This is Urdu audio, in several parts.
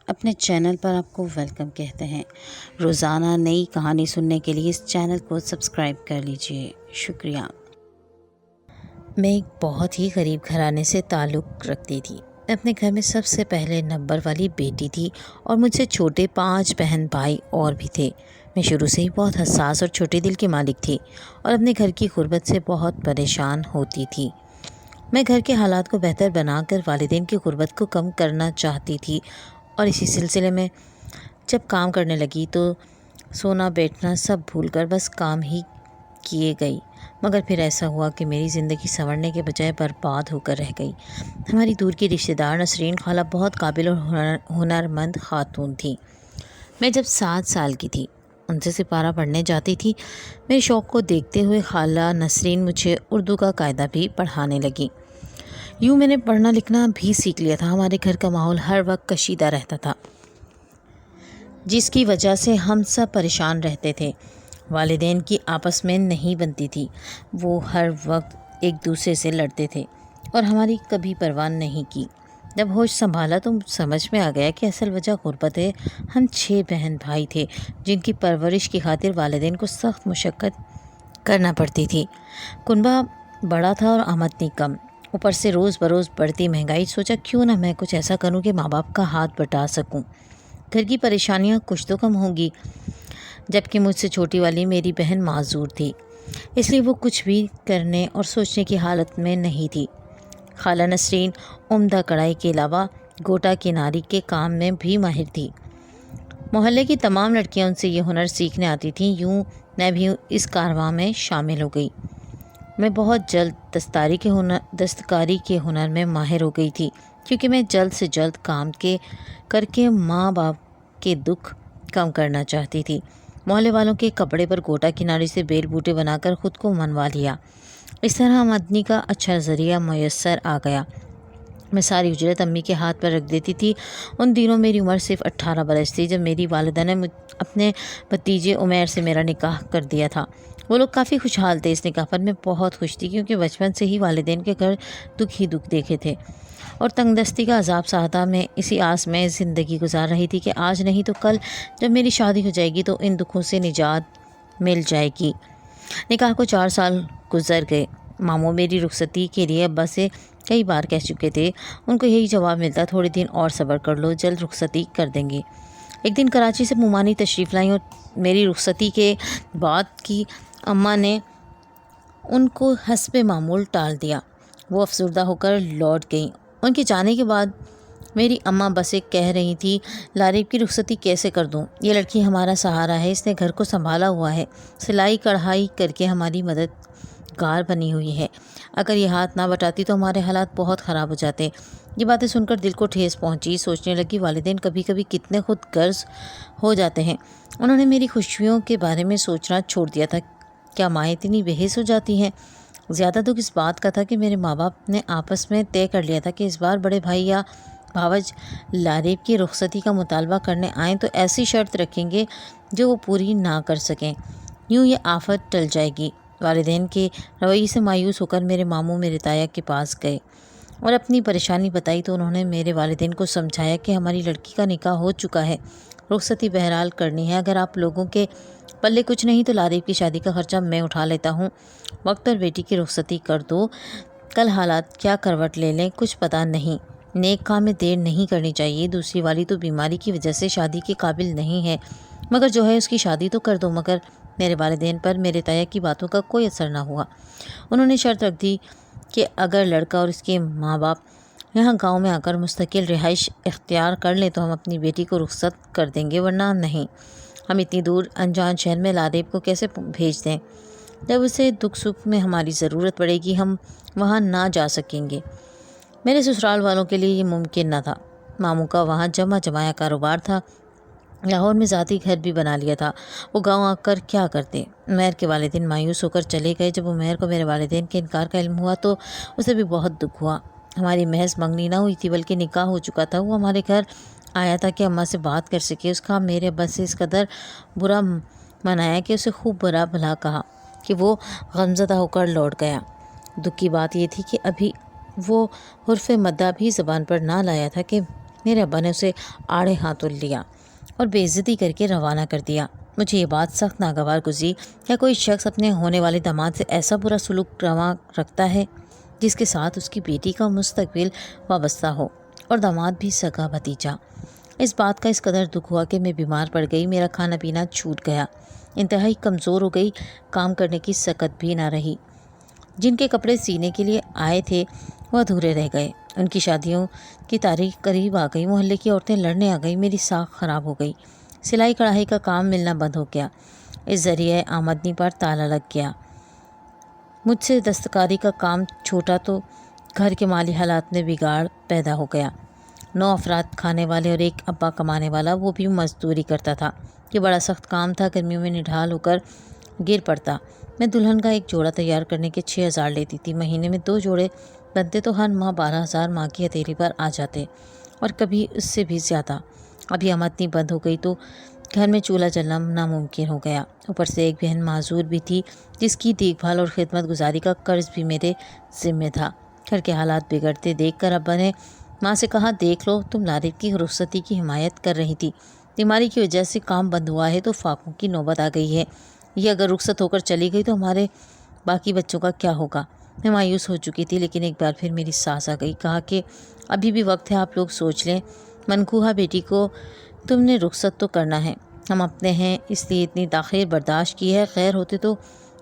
اپنے چینل پر آپ کو ویلکم کہتے ہیں۔ روزانہ نئی کہانی سننے کے لیے اس چینل کو سبسکرائب کر لیجئے۔ شکریہ۔ میں ایک بہت ہی غریب گھرانے سے تعلق رکھتی تھی۔ میں اپنے گھر میں سب سے پہلے نمبر والی بیٹی تھی اور مجھ سے چھوٹے 5 بہن بھائی اور بھی تھے۔ میں شروع سے ہی بہت حساس اور چھوٹے دل کی مالک تھی اور اپنے گھر کی غربت سے بہت پریشان ہوتی تھی۔ میں گھر کے حالات کو بہتر بنا کر والدین کی غربت کو کم کرنا چاہتی تھی اور اسی سلسلے میں جب کام کرنے لگی تو سونا بیٹھنا سب بھول کر بس کام ہی کیے گئی، مگر پھر ایسا ہوا کہ میری زندگی سنورنے کے بجائے برباد ہو کر رہ گئی۔ ہماری دور کی رشتہ دار نسرین خالہ بہت قابل اور ہنرمند خاتون تھی۔ میں جب 7 سال کی تھی ان سے سپارہ پڑھنے جاتی تھی۔ میرے شوق کو دیکھتے ہوئے خالہ نسرین مجھے اردو کا قاعدہ بھی پڑھانے لگی۔ یوں میں نے پڑھنا لکھنا بھی سیکھ لیا تھا۔ ہمارے گھر کا ماحول ہر وقت کشیدہ رہتا تھا، جس کی وجہ سے ہم سب پریشان رہتے تھے۔ والدین کی آپس میں نہیں بنتی تھی، وہ ہر وقت ایک دوسرے سے لڑتے تھے اور ہماری کبھی پرواہ نہیں کی۔ جب ہوش سنبھالا تو سمجھ میں آ گیا کہ اصل وجہ غربت ہے۔ ہم 6 بہن بھائی تھے جن کی پرورش کی خاطر والدین کو سخت مشقت کرنا پڑتی تھی۔ کنبہ بڑا تھا اور آمدنی کم، اوپر سے روز بروز بڑھتی مہنگائی۔ سوچا کیوں نہ میں کچھ ایسا کروں کہ ماں باپ کا ہاتھ بٹا سکوں، گھر کی پریشانیاں کچھ تو کم ہوں گی۔ جبکہ مجھ سے چھوٹی والی میری بہن معذور تھی، اس لیے وہ کچھ بھی کرنے اور سوچنے کی حالت میں نہیں تھی۔ خالہ نسرین عمدہ کڑھائی کے علاوہ گوٹا کناری کے کام میں بھی ماہر تھی۔ محلے کی تمام لڑکیاں ان سے یہ ہنر سیکھنے آتی تھیں، یوں میں بھی اس کارواں میں شامل ہو گئی۔ میں بہت جلد دستکاری کے ہنر میں ماہر ہو گئی تھی، کیونکہ میں جلد سے جلد کام کر کے ماں باپ کے دکھ کم کرنا چاہتی تھی۔ محلے والوں کے کپڑے پر گوٹا کناری سے بیل بوٹے بنا کر خود کو منوا لیا۔ اس طرح آمدنی کا اچھا ذریعہ میسر آ گیا۔ میں ساری اجرت امی کے ہاتھ پر رکھ دیتی تھی۔ ان دنوں میری عمر صرف 18 برس تھی جب میری والدہ نے اپنے بھتیجے عمیر سے میرا نکاح کر دیا تھا۔ وہ لوگ کافی خوشحال تھے۔ اس نکاح پر میں بہت خوش تھی، کیونکہ بچپن سے ہی والدین کے گھر دکھ ہی دکھ دیکھے تھے اور تنگ دستی کا عذاب سہتا میں اسی آس میں زندگی گزار رہی تھی کہ آج نہیں تو کل جب میری شادی ہو جائے گی تو ان دکھوں سے نجات مل جائے گی۔ نکاح کو 4 سال گزر گئے۔ ماموں میری رخصتی کے لیے ابا سے کئی بار کہہ چکے تھے۔ ان کو یہی جواب ملتا، تھوڑے دن اور صبر کر لو، جلد رخصتی کر دیں گے۔ ایک دن کراچی سے مومانی تشریف لائیں اور میری رخصتی کے بعد کی اماں نے ان کو حسب معمول ٹال دیا۔ وہ افسردہ ہو کر لوٹ گئیں۔ ان کے جانے کے بعد میری اماں بس ایک کہہ رہی تھی، لاریب کی رخصتی کیسے کر دوں؟ یہ لڑکی ہمارا سہارا ہے، اس نے گھر کو سنبھالا ہوا ہے، سلائی کڑھائی کر کے ہماری مددگار بنی ہوئی ہے۔ اگر یہ ہاتھ نہ بٹاتی تو ہمارے حالات بہت خراب ہو جاتے۔ یہ باتیں سن کر دل کو ٹھیس پہنچی۔ سوچنے لگی والدین کبھی کبھی کتنے خود غرض ہو جاتے ہیں۔ انہوں نے میری خوشیوں کے بارے میں سوچنا چھوڑ دیا تھا۔ کیا مائیں اتنی بے حس ہو جاتی ہیں؟ زیادہ دکھ اس بات کا تھا کہ میرے ماں باپ نے آپس میں طے کر لیا تھا کہ اس بار بڑے بھائی یا بھاوج لاریب کی رخصتی کا مطالبہ کرنے آئیں تو ایسی شرط رکھیں گے جو وہ پوری نہ کر سکیں، یوں یہ آفت ٹل جائے گی۔ والدین کے رویے سے مایوس ہو کر میرے ماموں میرے تایا کے پاس گئے اور اپنی پریشانی بتائی تو انہوں نے میرے والدین کو سمجھایا کہ ہماری لڑکی کا نکاح ہو چکا ہے، رخصتی بہرحال کرنی ہے۔ اگر آپ لوگوں کے پلے کچھ نہیں تو لاریب کی شادی کا خرچہ میں اٹھا لیتا ہوں، وقت پر بیٹی کی رخصتی کر دو، کل حالات کیا کروٹ لے لیں کچھ پتہ نہیں۔ نیک کام میں دیر نہیں کرنی چاہیے۔ دوسری والی تو بیماری کی وجہ سے شادی کے قابل نہیں ہے، مگر جو ہے اس کی شادی تو کر دو۔ مگر میرے والدین پر میرے تایا کی باتوں کا کوئی اثر نہ ہوا۔ انہوں نے شرط رکھ دی کہ اگر لڑکا اور اس کے ماں باپ یہاں گاؤں میں آ کر مستقل رہائش اختیار کر لیں تو ہم اپنی بیٹی کو رخصت کر دیں گے، ورنہ نہیں۔ ہم اتنی دور انجان شہر میں لاریب کو کیسے بھیج دیں؟ جب اسے دکھ سکھ میں ہماری ضرورت پڑے گی ہم وہاں نہ جا سکیں گے۔ میرے سسرال والوں کے لیے یہ ممکن نہ تھا۔ ماموں کا وہاں جمع جمایا کاروبار تھا، لاہور میں ذاتی گھر بھی بنا لیا تھا، وہ گاؤں آ کر کیا کرتے؟ عمیر کے والدین مایوس ہو کر چلے گئے۔ جب عمیر کو میرے والدین کے انکار کا علم ہوا تو اسے بھی بہت دکھ ہوا۔ ہماری محض منگنی نہ ہوئی تھی بلکہ نکاح ہو چکا تھا۔ وہ ہمارے گھر آیا تھا کہ اماں سے بات کر سکے۔ اس کا میرے ابا سے اس قدر برا منایا کہ اسے خوب برا بھلا کہا کہ وہ غمزدہ ہو کر لوٹ گیا۔ دکھ کی بات یہ تھی کہ ابھی وہ حرف مدہ بھی زبان پر نہ لایا تھا کہ میرے ابا نے اسے آڑے ہاتھوں لیا اور بے عزتی کر کے روانہ کر دیا۔ مجھے یہ بات سخت ناگوار گزری، کیا کوئی شخص اپنے ہونے والے داماد سے ایسا برا سلوک روا رکھتا ہے جس کے ساتھ اس کی بیٹی کا مستقبل وابستہ ہو اور داماد بھی سگا بھتیجا۔ اس بات کا اس قدر دکھ ہوا کہ میں بیمار پڑ گئی، میرا کھانا پینا چھوٹ گیا، انتہائی کمزور ہو گئی، کام کرنے کی سکت بھی نہ رہی۔ جن کے کپڑے سینے کے لیے آئے تھے وہ ادھورے رہ گئے، ان کی شادیوں کی تاریخ قریب آ گئی، محلے کی عورتیں لڑنے آ گئی، میری ساکھ خراب ہو گئی، سلائی کڑھائی کا کام ملنا بند ہو گیا، اس ذریعہ آمدنی پر تالا لگ گیا۔ مجھ سے دستکاری کا کام چھوٹا تو گھر کے مالی حالات میں بگاڑ پیدا ہو گیا۔ 9 افراد کھانے والے اور ایک ابا کمانے والا، وہ بھی مزدوری کرتا تھا۔ یہ بڑا سخت کام تھا، گرمیوں میں نڈھال ہو کر گر پڑتا۔ میں دلہن کا ایک جوڑا تیار کرنے کے 6,000 لیتی تھی، مہینے میں 2 جوڑے بنتے تو ہر ماہ 12,000 ماں کی ہتھیلی پر آ جاتے اور کبھی اس سے بھی زیادہ۔ ابھی آمدنی بند ہو گئی تو گھر میں چولہا جلنا ناممکن ہو گیا، اوپر سے ایک بہن معذور بھی تھی جس کی دیکھ بھال اور خدمت گزاری کا قرض بھی میرے ذمہ تھا۔ گھر کے حالات بگڑتے دیکھ کر ابا نے ماں سے کہا، دیکھ لو، تم لارب کی رخصتی کی حمایت کر رہی تھی، بیماری کی وجہ سے کام بند ہوا ہے تو فاقوں کی نوبت آ گئی ہے، یہ اگر رخصت ہو کر چلی گئی تو ہمارے باقی بچوں کا کیا ہوگا؟ میں مایوس ہو چکی تھی، لیکن ایک بار پھر میری ساس آ گئی، کہا کہ ابھی بھی وقت ہے، آپ لوگ سوچ لیں، منکوہا بیٹی کو تم نے رخصت تو کرنا ہے، ہم اپنے ہیں اس لیے اتنی تاخیر برداشت کی ہے، خیر ہوتے تو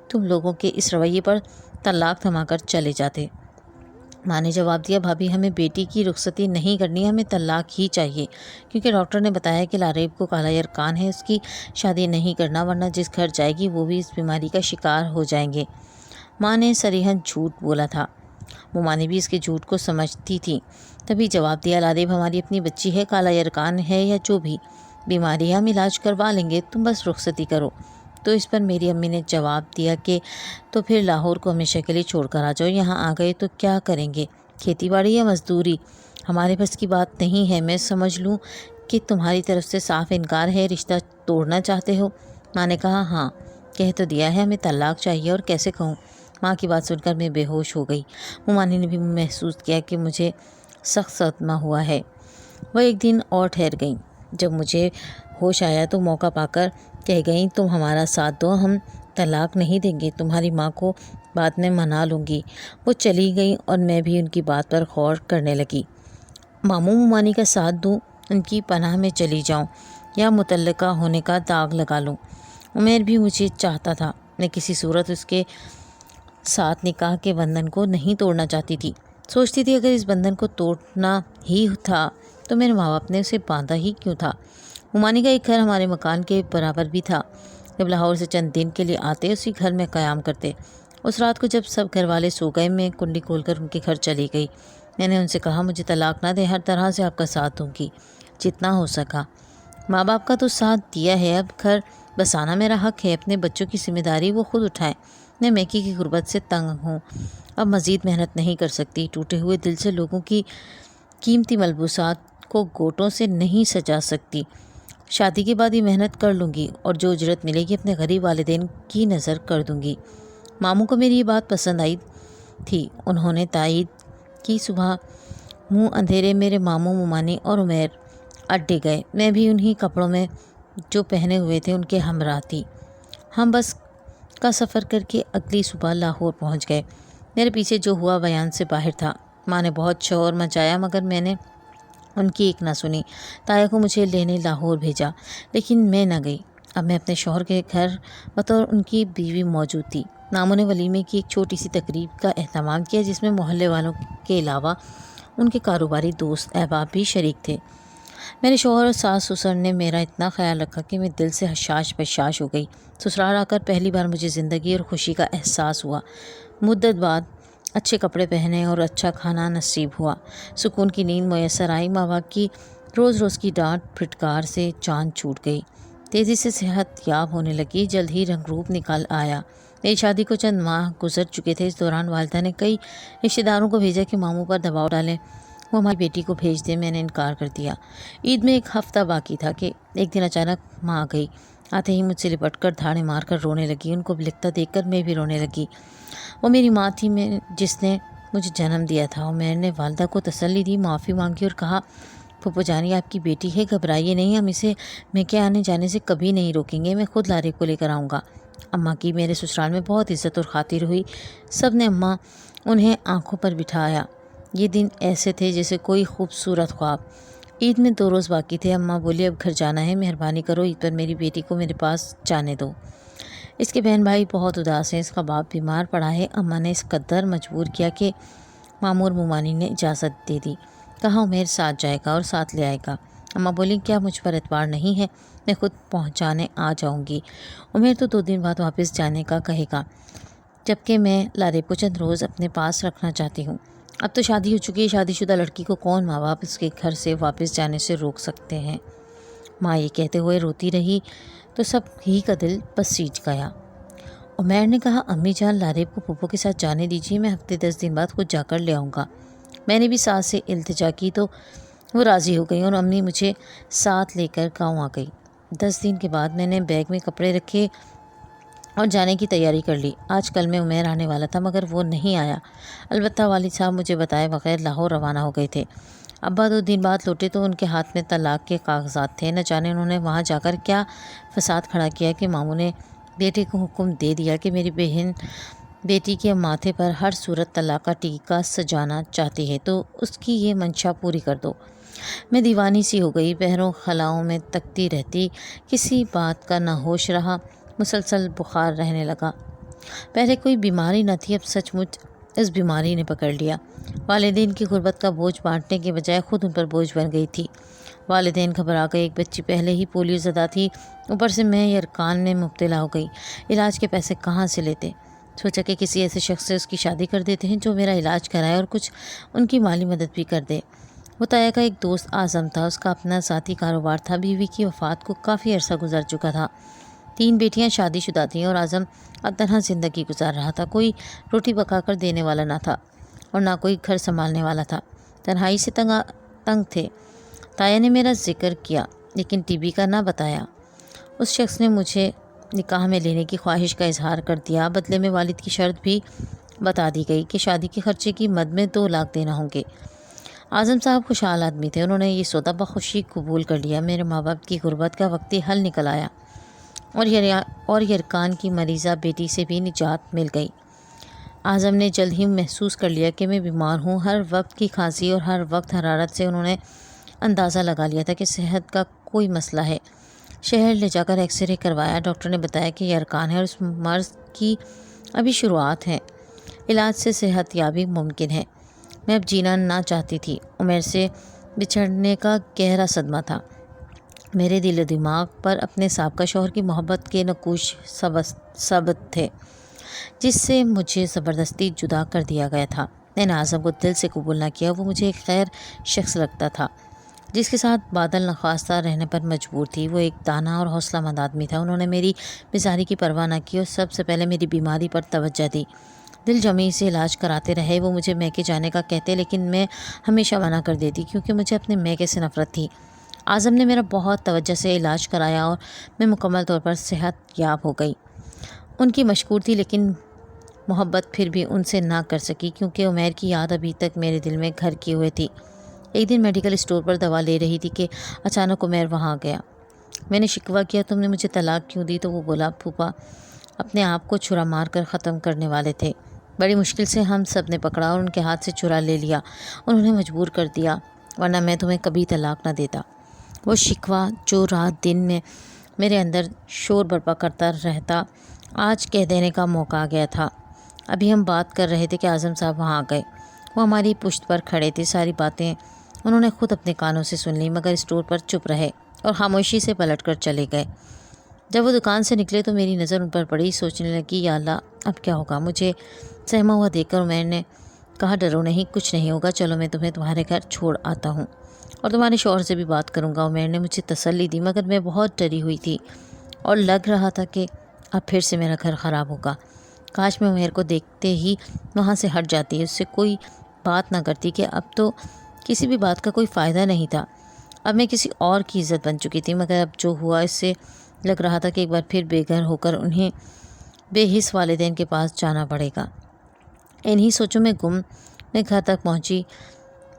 تم لوگوں کے اس رویے پر طلاق تھما کر چلے جاتے۔ ماں نے جواب دیا، بھابھی ہمیں بیٹی کی رخصتی نہیں کرنی، ہمیں طلاق ہی چاہیے، کیونکہ ڈاکٹر نے بتایا کہ لاریب کو کالا یرقان ہے، اس کی شادی نہیں کرنا، ورنہ جس گھر جائے گی وہ بھی اس بیماری کا شکار ہو جائیں گے۔ ماں نے صریحاً جھوٹ بولا تھا، ممانی بھی اس کے جھوٹ کو سمجھتی تھی، تبھی جواب دیا، لاریب ہماری اپنی بچی ہے، کالا یرقان ہے یا جو بھی بیماری ہے ہم علاج کروا لیں گے، تم بس رخصتی کرو۔ تو اس پر میری امی نے جواب دیا کہ تو پھر لاہور کو ہمیشہ کے لیے چھوڑ کر آ جاؤ، یہاں آ گئے تو کیا کریں گے، کھیتی باڑی یا مزدوری، ہمارے بس کی بات نہیں ہے۔ میں سمجھ لوں کہ تمہاری طرف سے صاف انکار ہے، رشتہ توڑنا چاہتے ہو؟ ماں نے کہا، ہاں، کہہ تو دیا ہے، ہمیں طلاق چاہیے، اور کیسے کہوں؟ ماں کی بات سن کر میں بے ہوش ہو گئی۔ ممانی نے بھی محسوس کیا کہ مجھے سخت صدمہ ہوا ہے۔ وہ ایک دن اور ٹھہر گئیں، جب مجھے ہوش آیا تو موقع پا کر کہہ گئیں، تم ہمارا ساتھ دو، ہم طلاق نہیں دیں گے، تمہاری ماں کو بعد میں منا لوں گی۔ وہ چلی گئیں اور میں بھی ان کی بات پر غور کرنے لگی۔ ماموں ممانی کا ساتھ دوں، ان کی پناہ میں چلی جاؤں، یا متعلقہ ہونے کا داغ لگا لوں؟ عمیر بھی مجھے چاہتا تھا، میں کسی صورت اس کے ساتھ نکاح کے بندھن کو نہیں توڑنا چاہتی تھی۔ سوچتی تھی اگر اس بندھن کو توڑنا ہی تھا تو میرے ماں باپ نے اسے باندھا ہی کیوں تھا؟ ممانی کا ایک گھر ہمارے مکان کے برابر بھی تھا، جب لاہور سے چند دن کے لیے آتے اسی گھر میں قیام کرتے۔ اس رات کو جب سب گھر والے سو گئے، میں کنڈی کھول کر ان کے گھر چلی گئی۔ میں نے ان سے کہا، مجھے طلاق نہ دیں، ہر طرح سے آپ کا ساتھ دوں گی، جتنا ہو سکا۔ ماں باپ کا تو ساتھ دیا ہے، اب گھر بسانا میرا حق ہے، اپنے بچوں کی ذمہ داری وہ خود اٹھائیں۔ میں میکی کی غربت سے تنگ ہوں، اب مزید محنت نہیں کر سکتی، ٹوٹے ہوئے دل سے لوگوں کی قیمتی ملبوسات کو گوٹوں سے نہیں سجا سکتی۔ شادی کے بعد ہی محنت کر لوں گی اور جو اجرت ملے گی اپنے غریب والدین کی نظر کر دوں گی۔ ماموں کو میری یہ بات پسند آئی تھی، انہوں نے تائید کی۔ صبح منہ اندھیرے میرے ماموں ممانی اور عمیر اڈے گئے، میں بھی انہی کپڑوں میں جو پہنے ہوئے تھے ان کے ہمراہ تھی۔ ہم بس کا سفر کر کے اگلی صبح لاہور پہنچ گئے۔ میرے پیچھے جو ہوا بیان سے باہر تھا۔ ماں نے بہت شور مچایا مگر میں نے ان کی ایک نہ سنی۔ تایا کو مجھے لینے لاہور بھیجا، لیکن میں نہ گئی۔ اب میں اپنے شوہر کے گھر بطور ان کی بیوی موجود تھی۔ ماموں نے ولیمے کی ایک چھوٹی سی تقریب کا اہتمام کیا، جس میں محلے والوں کے علاوہ ان کے کاروباری دوست احباب بھی شریک تھے۔ میرے شوہر اور ساس سسر نے میرا اتنا خیال رکھا کہ میں دل سے حشاش بشاش ہو گئی۔ سسرال آ کر پہلی بار مجھے زندگی اور خوشی کا احساس ہوا۔ مدت بعد اچھے کپڑے پہنے اور اچھا کھانا نصیب ہوا، سکون کی نیند میسر آئی۔ ماں باپ کی روز روز کی ڈانٹ پھٹکار سے جان چھوٹ گئی، تیزی سے صحت یاب ہونے لگی، جلد ہی رنگ روپ نکل آیا۔ میری شادی کو چند ماہ گزر چکے تھے۔ اس دوران والدہ نے کئی رشتہ داروں کو بھیجا کہ ماموں پر دباؤ ڈالیں، وہ ہماری بیٹی کو بھیج دیں۔ میں نے انکار کر دیا۔ عید میں ایک ہفتہ باقی تھا کہ ایک دن اچانک ماں آ گئی، آتے ہی مجھ سے لپٹ کر دھاڑے مار کر رونے لگی۔ ان کو بلکتا دیکھ کر میں بھی رونے لگی۔ وہ میری ماں تھی جس نے مجھے جنم دیا تھا۔ عمیر نے والدہ کو تسلی دی، معافی مانگی اور کہا، پھپھو جانی آپ کی بیٹی ہے، گھبرائیے نہیں، ہم اسے میکے آنے جانے سے کبھی نہیں روکیں گے، میں خود لارے کو لے کر آؤں گا۔ اماں کی میرے سسرال میں بہت عزت اور خاطر ہوئی، سب نے اماں انہیں آنکھوں پر بٹھایا۔ یہ دن ایسے تھے جیسے کوئی خوبصورت خواب۔ عید میں 2 روز باقی تھے۔ اماں بولی اب گھر جانا ہے، مہربانی کرو عید پر میری بیٹی کو میرے پاس جانے دو، اس کے بہن بھائی بہت اداس ہیں، اس کا باپ بیمار پڑا ہے۔ اماں نے اس قدر مجبور کیا کہ مامور مومانی نے اجازت دے دی، کہا عمیر ساتھ جائے گا اور ساتھ لے آئے گا۔ اماں بولی کیا مجھ پر اعتبار نہیں ہے، میں خود پہنچانے آ جاؤں گی، عمیر تو 2 دن بعد واپس جانے کا کہے گا، جبکہ میں لارے کو چند روز اپنے پاس رکھنا چاہتی ہوں۔ اب تو شادی ہو چکی ہے، شادی شدہ لڑکی کو کون ماں باپ اس کے گھر سے واپس جانے سے روک سکتے ہیں۔ ماں یہ کہتے ہوئے روتی رہی تو سب ہی کا دل بسیج گیا۔ عمیر نے کہا امی جان لارے کو پھپھو کے ساتھ جانے دیجیے، میں ہفتے 10 دن بعد خود جا کر لے آؤں گا۔ میں نے بھی ساس سے التجا کی تو وہ راضی ہو گئی اور امی مجھے ساتھ لے کر گاؤں آ گئی۔ 10 دن کے بعد میں نے بیگ میں کپڑے رکھے اور جانے کی تیاری کر لی۔ آج کل میں عمیر آنے والا تھا مگر وہ نہیں آیا، البتہ والد صاحب مجھے بتائے بغیر لاہور روانہ ہو گئے تھے۔ ابا 2 دن بعد لوٹے تو ان کے ہاتھ میں طلاق کے کاغذات تھے، نہ جانے انہوں نے وہاں جا کر کیا فساد کھڑا کیا کہ ماموں نے بیٹے کو حکم دے دیا کہ میری بہن بیٹی کے ماتھے پر ہر صورت طلاق کا ٹیکہ سجانا چاہتی ہے تو اس کی یہ منشا پوری کر دو۔ میں دیوانی سی ہو گئی، بہروں خلاؤں میں تکتی رہتی، کسی بات کا نہ ہوش رہا، مسلسل بخار رہنے لگا۔ پہلے کوئی بیماری نہ تھی، اب سچ مچ اس بیماری نے پکڑ لیا۔ والدین کی غربت کا بوجھ بانٹنے کے بجائے خود ان پر بوجھ بن گئی تھی۔ والدین گھبرا گئے، ایک بچی پہلے ہی پولیو زدہ تھی، اوپر سے میں یرکان میں مبتلا ہو گئی، علاج کے پیسے کہاں سے لیتے؟ سوچا کہ کسی ایسے شخص سے اس کی شادی کر دیتے ہیں جو میرا علاج کرائے اور کچھ ان کی مالی مدد بھی کر دے۔ وہ طایا کا ایک دوست اعظم تھا، اس کا اپنا ذاتی کاروبار تھا، بیوی کی وفات کو کافی عرصہ گزر چکا تھا، 3 بیٹیاں شادی شدہ تھیں اور اعظم اب تنہا زندگی گزار رہا تھا، کوئی روٹی پکا کر دینے والا نہ تھا اور نہ کوئی گھر سنبھالنے والا تھا، تنہائی سے تنگ تھے۔ طایا نے میرا ذکر کیا لیکن ٹی بی کا نہ بتایا۔ اس شخص نے مجھے نکاح میں لینے کی خواہش کا اظہار کر دیا، بدلے میں والد کی شرط بھی بتا دی گئی کہ شادی کے خرچے کی مد میں 2 لاکھ دینا ہوں گے۔ اعظم صاحب خوشحال آدمی تھے، انہوں نے یہ سودا بخوشی قبول کر لیا۔ میرے ماں باپ کی غربت کا وقتی حل نکل آیا اور یرکان کی مریضہ بیٹی سے بھی نجات مل گئی۔ اعظم نے جلد ہی محسوس کر لیا کہ میں بیمار ہوں، ہر وقت کی کھانسی اور ہر وقت حرارت سے انہوں نے اندازہ لگا لیا تھا کہ صحت کا کوئی مسئلہ ہے۔ شہر لے جا کر ایکس رے کروایا، ڈاکٹر نے بتایا کہ یرکان ہے اور اس مرض کی ابھی شروعات ہے، علاج سے صحت یابی ممکن ہے۔ میں اب جینا نہ چاہتی تھی، عمیر سے بچھڑنے کا گہرا صدمہ تھا، میرے دل و دماغ پر اپنے سابقہ شوہر کی محبت کے نقوش ثبت تھے جس سے مجھے زبردستی جدا کر دیا گیا تھا۔ میں نے اعظم کو دل سے قبول نہ کیا، وہ مجھے ایک غیر شخص لگتا تھا جس کے ساتھ بادل نخواستہ رہنے پر مجبور تھی۔ وہ ایک دانا اور حوصلہ مند آدمی تھا، انہوں نے میری بیزاری کی پرواہ نہ کی اور سب سے پہلے میری بیماری پر توجہ دی، دل جمی سے علاج کراتے رہے۔ وہ مجھے میکے جانے کا کہتے لیکن میں ہمیشہ منع کر دیتی کیونکہ مجھے اپنے میکے سے نفرت تھی۔ اعظم نے میرا بہت توجہ سے علاج کرایا اور میں مکمل طور پر صحت یاب ہو گئی۔ ان کی مشکور تھی لیکن محبت پھر بھی ان سے نہ کر سکی کیونکہ عمیر کی یاد ابھی تک میرے دل میں گھر کیے ہوئے تھی۔ ایک دن میڈیکل اسٹور پر دوا لے رہی تھی کہ اچانک عمیر وہاں آ گیا۔ میں نے شکوہ کیا تم نے مجھے طلاق کیوں دی تو وہ بولا پھوپھا اپنے آپ کو چھرا مار کر ختم کرنے والے تھے، بڑی مشکل سے ہم سب نے پکڑا اور ان کے ہاتھ سے چھرا لے لیا، انہوں نے مجبور کر دیا، ورنہ میں تمہیں کبھی طلاق نہ دیتا۔ وہ شکوہ جو رات دن میں میرے اندر شور برپا کرتا رہتا آج کہہ دینے کا موقع آ گیا تھا۔ ابھی ہم بات کر رہے تھے کہ اعظم صاحب وہاں آ گئے، وہ ہماری پشت پر کھڑے تھے، ساری باتیں انہوں نے خود اپنے کانوں سے سن لی مگر اسٹور پر چپ رہے اور خاموشی سے پلٹ کر چلے گئے۔ جب وہ دکان سے نکلے تو میری نظر ان پر پڑی، سوچنے لگی یا اللہ اب کیا ہوگا۔ مجھے سہما ہوا دیکھ کر عمیر نے کہا ڈرو نہیں، کچھ نہیں ہوگا، چلو میں تمہیں تمہارے گھر چھوڑ آتا ہوں اور تمہارے شوہر سے بھی بات کروں گا۔ عمیر نے مجھے تسلی دی مگر میں بہت ڈری ہوئی تھی اور لگ رہا تھا کہ اب پھر سے میرا گھر خراب ہوگا۔ کاش میں عمیر کو دیکھتے ہی وہاں سے ہٹ جاتی، اس سے کوئی بات نہ کرتی کہ اب تو کسی بھی بات کا کوئی فائدہ نہیں تھا، اب میں کسی اور کی عزت بن چکی تھی، مگر اب جو ہوا اس سے لگ رہا تھا کہ ایک بار پھر بے گھر ہو کر انہیں بے حس والدین کے پاس جانا پڑے گا۔ انہی سوچوں میں گم میں گھر تک پہنچی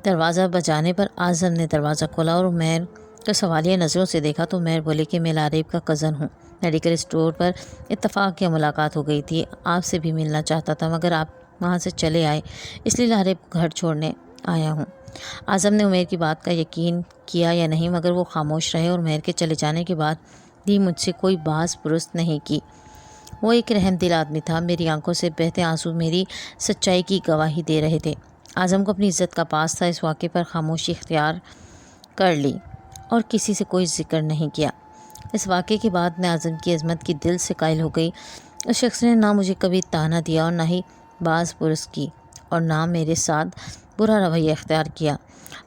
دروازہ بجانے پر اعظم نے دروازہ کھولا اور عمیر کو سوالیہ نظروں سے دیکھا تو عمیر بولے کہ میں لاریب کا کزن ہوں، میڈیکل اسٹور پر اتفاق یا ملاقات ہو گئی تھی، آپ سے بھی ملنا چاہتا تھا مگر آپ وہاں سے چلے آئے، اس لیے لاریب گھر چھوڑنے آیا ہوں۔ اعظم نے عمیر کی بات کا یقین کیا یا نہیں مگر وہ خاموش رہے اور عمیر کے چلے جانے کے بعد بھی مجھ سے کوئی باز پرست نہیں کی۔ وہ ایک رحم دل آدمی تھا، میری آنکھوں سے بہتے آنسو میری سچائی کی گواہی دے رہے تھے۔ اعظم کو اپنی عزت کا پاس تھا، اس واقعے پر خاموشی اختیار کر لی اور کسی سے کوئی ذکر نہیں کیا۔ اس واقعے کے بعد میں اعظم کی عظمت کی دل سے قائل ہو گئی۔ اس شخص نے نہ مجھے کبھی طعنہ دیا اور نہ ہی باز پرس کی اور نہ میرے ساتھ برا رویہ اختیار کیا۔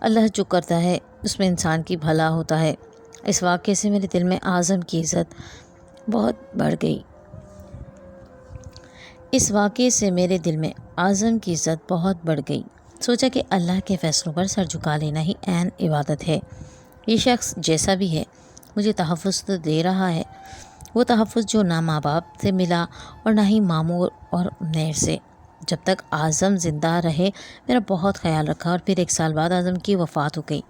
اللہ جو کرتا ہے اس میں انسان کی بھلا ہوتا ہے۔ اس واقعے سے میرے دل میں اعظم کی عزت بہت بڑھ گئی۔ سوچا کہ اللہ کے فیصلوں پر سر جھکا لینا ہی عین عبادت ہے۔ یہ شخص جیسا بھی ہے مجھے تحفظ تو دے رہا ہے، وہ تحفظ جو نہ ماں باپ سے ملا اور نہ ہی ماموں اور عمیر سے۔ جب تک اعظم زندہ رہے میرا بہت خیال رکھا اور پھر 1 سال بعد اعظم کی وفات ہو گئی۔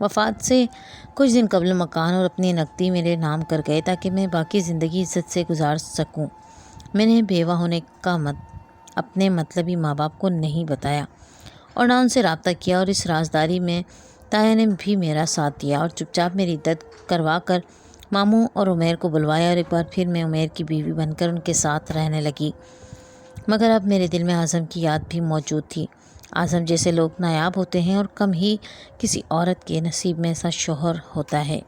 وفات سے کچھ دن قبل مکان اور اپنی نقدی میرے نام کر گئے تاکہ میں باقی زندگی عزت سے گزار سکوں۔ میں نے بیوہ ہونے کا اپنے مطلبی ماں باپ کو نہیں بتایا اور نہ ان سے رابطہ کیا، اور اس رازداری میں تایا نے بھی میرا ساتھ دیا اور چپ چاپ میری عدت کروا کر ماموں اور عمیر کو بلوایا، اور ایک بار پھر میں عمیر کی بیوی بن کر ان کے ساتھ رہنے لگی۔ مگر اب میرے دل میں اعظم کی یاد بھی موجود تھی۔ اعظم جیسے لوگ نایاب ہوتے ہیں اور کم ہی کسی عورت کے نصیب میں ایسا شوہر ہوتا ہے۔